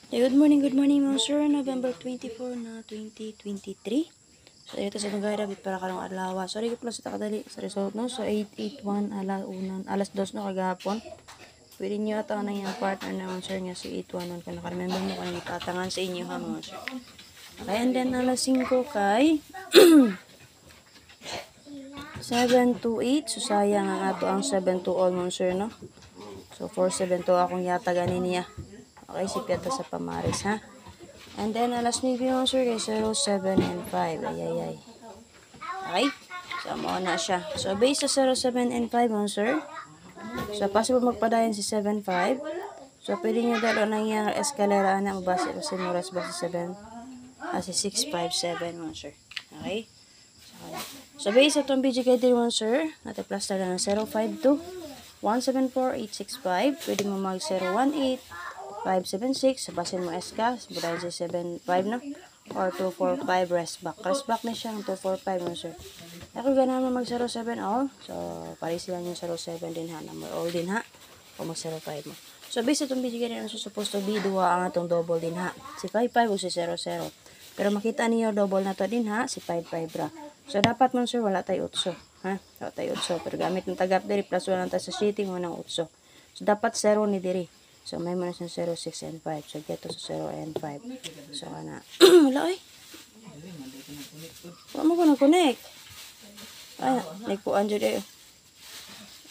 Good morning mga sir. November 24 na 2023. So, ito sa tong bit para karong adlaw. Sorry ko pala sa takadali sa result no. So, 881 alas 2 no kagahapon. Pwede nyo ata na yung partner na mga sir nga si 811 kung nakaremember mo kung itatangan sa inyo ha mga sir. Okay, and then alas 5 kay 7 to 8. So, sayang ang ato ang 7 to all mga sir no. So, 472 akong yata ganin niya. Okay, si Pieta sa Pamaris, ha? And then, alas 9 yung sir, kay 0, 7, and 5. Ay. Okay? So, mao na siya. So, based sa 0, 7, and 5, mga sir. So, possible magpadayon si 7, 5. So, pwede nyo dalo na yung eskalera na mabasa o simuras ba si 7, si 6, 5, 7, mga sir. Okay? So, based sa itong BG guide mga sir, natin plus na ng 0, 5, 2, 174, 865. Pwede mo mag 018 576, basin mo SK, budayin si 75 no? Or 245 rest back. Rest back na siyang 245 no sir. Ako gana naman mag 07 all. So, pares lang yung 07 din ha. Number all din ha. O mag 05 mo. So, based itong bigyan na so supposed to be, duwa ang atong double din ha. Si 55 o si 00. Pero makita niyo double na to din ha. Si 55 ra. So, dapat man sir, wala tayo utso. Ha? Wala tayo utso. Pero gamit ng tagap diri, plus 1 tayo sa shitting mo ng utso. So, dapat 0 ni diri. So, may muna sa 0, 6, and 5. So, get to sa 0 and 5. So, ana. Wala ay. Wala mo ko nag-connect. Ay, nagpuan dyan eh.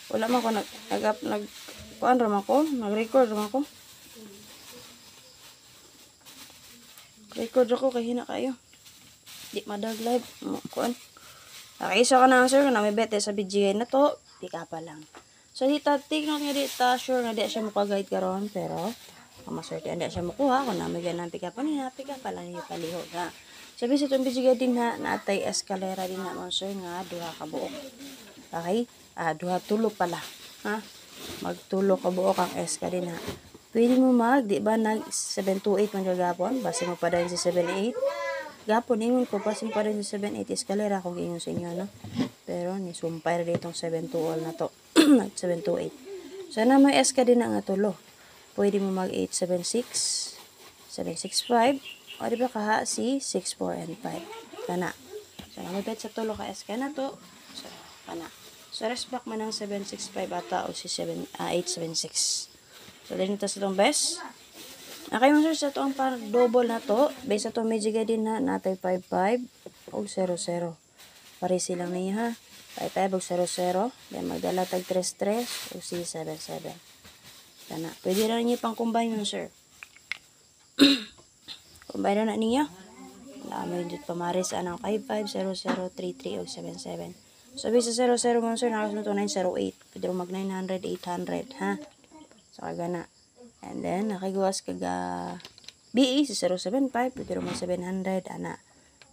Wala mo ko nagpuan ram ako. Nag-record ram ako. Record ako kay hina kayo. Di madag live. Kuan. Nakaisa ka na sir. Na may bete sa BGA na to. Di ka pa lang. So, dito, tignan nga dito, sure nga di siya makaguide karon pero, maswerte, hindi siya makuha, kung namigyan ng pick-up, pick-up pa lang yung palihog, ha. Sabi sa itong bisiga din, ha, natay eskalera din na, sir, nga, duha ka buok. Okay? Duha tulo pala, ha. Magtulo ka buok ang eska din, ha. Pwede mo di ba, nag 728 man kagapon, base mo pa dahil sa 78. Gapon, ingon ko, base mo pa dahil sa 78 eskalera, kung ingon sa inyo, no. Pero, nisumpay rin itong 721 na to. 728. So, na may S ka din ang atulo. Pwede mo mag 876, 765, o diba kaha si 64 and 5. Kana. So, namabit sa tulo ka S ka na to. So, kana. So, rest back man ng 765 ata o si 876. So, din ito sa itong best. Okay mo sir, sa itong parang double na to. Base sa itong medyo din na natay 55 o 00. Pare silang niya ha. 55 o 00. Then magdala tag 33 o si 77. Kana. Pwede na niyo pang combine yun sir. Combine na niya. Dami dito pamaris anang 55, 00, 33 o 77. So, sa 00 mo sir, nakasunod 908. Pwede mag 900, 800 ha. So, kagana. And then, nakagawas kaga BE si 075. Pwede mag 700, ana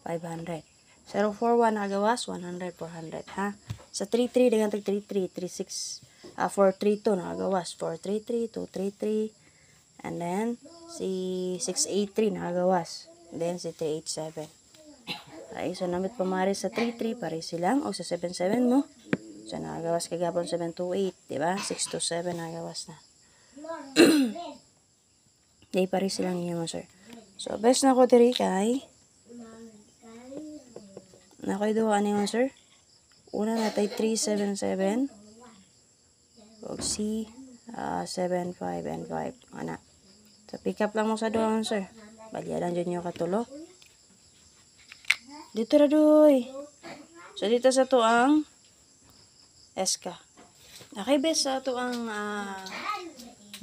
500. 041 nakagawas 100, 400 ha. Sa 33 dengan tag 33, 36 432 nakagawas 433, 233 and then si 683 nakagawas. And then si 387. Okay, so namit pamari sa 33 pare silang o sa 77 mo. So nakagawas kagapon 728, di ba? 627 nakagawas na. Di pare silang niya mo sir. So best na ko diri kay nakoy duha ni mo sir. Una natay 377 og C 75 and 5 ana. So pick up lang mo sa duha sir. Balya lang jud nyo katulo. Dito ra doy. So dito sa to ang SK. Okay, best sa to ang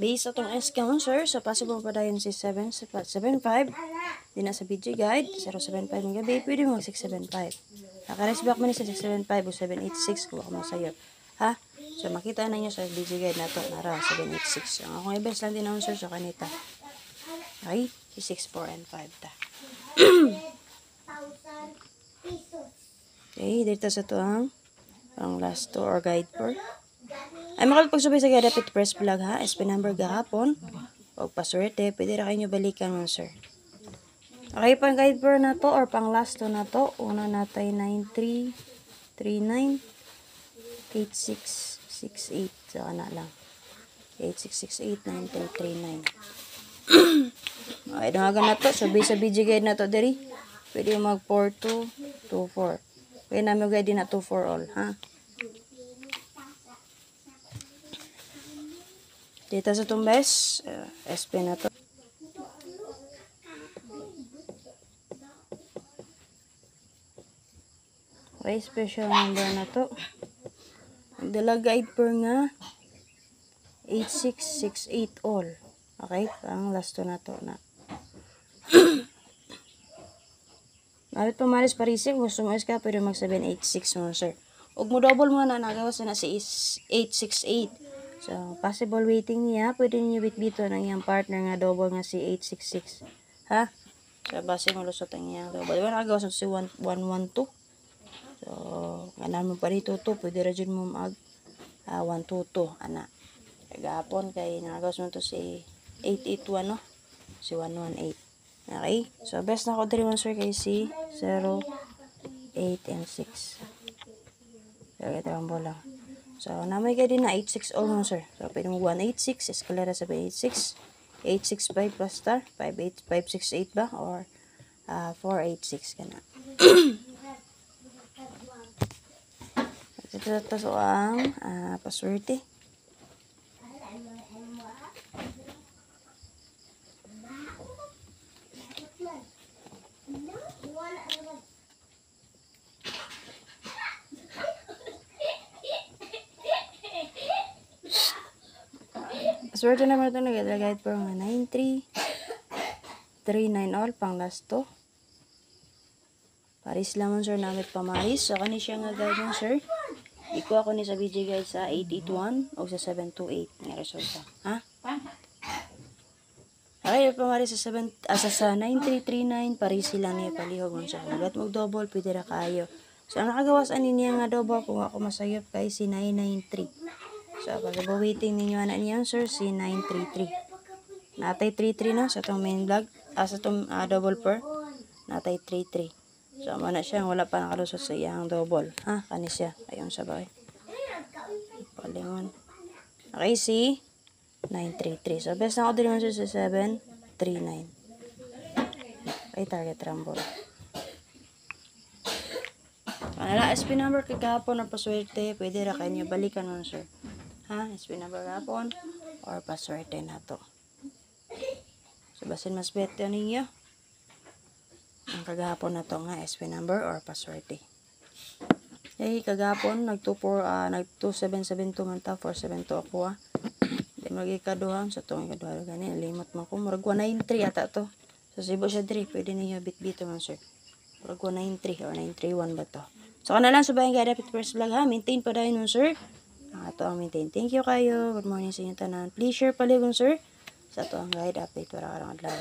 base sa tong SK mo sir. So possible pa dayon si 75. Di na sa video guide 075 ng gabi. Pwede mo mag 675. Naka-rest back man sa 675 o 786 kung ako masayop. Ha? So, makita na nyo sa video guide na to. Nara, 786. Ang akong i-best lang din naman sir sa kanita. Okay? Si 64 and 5 ta. Okay, dito sa to ang last to or guide for. Ay, makalpagsubay sa gada pit press vlog ha. SP number gahapon. Huwag paswerte. Pwede ra kayo balikan mo sir. Okay, pang guide for na to or pang last to na to. Una natay 9339 8668. So, ana lang. 8668 9339. Kaya dungagan na to. So, base sa BG guide na to, diri. Pwede mag 4-2, 2-4. Kaya namin guide din na 2-4 all, ha? Dito sa tumbes, SP na to. Okay, special number na to. Magdala guide per nga 8668 all. Okay, ang last to na to na. Nalit pamaris parisip, gusto mo iska, pwede mag 786 mo, sir. Huwag mo double mo na, nagawas na si 868. So, possible waiting niya, pwede niyo bitbito ng iyang partner nga double nga si 866. Ha? So, base mo lusot ang iyang double. Diba nagawas na si 112? So, ganan mo pa rito to, pwede rin mo mag 122, ana. Kagapon, kay nagawas mo to si 881, no? Si 118. Okay? So, best na ko diri mo, sir, kay si 0, 8, and 6. So, ito ang bola. So, namay ka din na 86 all mo, sir. So, pwede mo 186, eskalera 786, 865 plus star, 568 ba? Or 486 ka na. Ito so ang paswerte. Swerte naman ito nag-guide po nga 9339 all pang last to. Paris lamang, sir, namit pamaris. So, kani siya nga guide mo, sir. Iko ako ni sa BG guide sa 881 o sa 728 nga resulta. Ha? Okay, pamaris sa 9339 Paris sila niya palihog mo, sir. Lahat mo double, pwede na kayo. So, ang nakagawas ani niya nga double kung ako masayop kay si 993. So, pag waiting ninyo na niyan, sir, si 933. Natay 33 na sa itong main vlog. Sa itong double per. Natay 33. So, mana siya. Wala pa nakalusot sa iyang double. Ha? Kani siya. Ayun sa bagay. Palingon. Okay, si 933. So, best na ako din sir sa 739. Okay, target rumble. Kanala, SP number kagapon na paswerte. Pwede ra kayo niyo balikan mo, sir. Ha? SP number hapon or paswerte na to. So, basin mas beto ninyo ang kagahapon na to nga SP number or paswerte. Okay, kagahapon nag-2772 man ta, 472 ako, ha. Di magikaduhan sa itong ikaduhan gani. Limot mo ko. Murag 193 ata to. So, sibo siya diri. Pwede ninyo bit-bito man, sir. Murag 193 or 931 ba to. So, kanalang subayin ka dapat first vlog, ha. Maintain pa dahil nun, sir. Ito ang maintain. Thank you kayo. Good morning sa inyo tanan. Please share paligon, sir. Sa ito ang guide update para karang adlaw.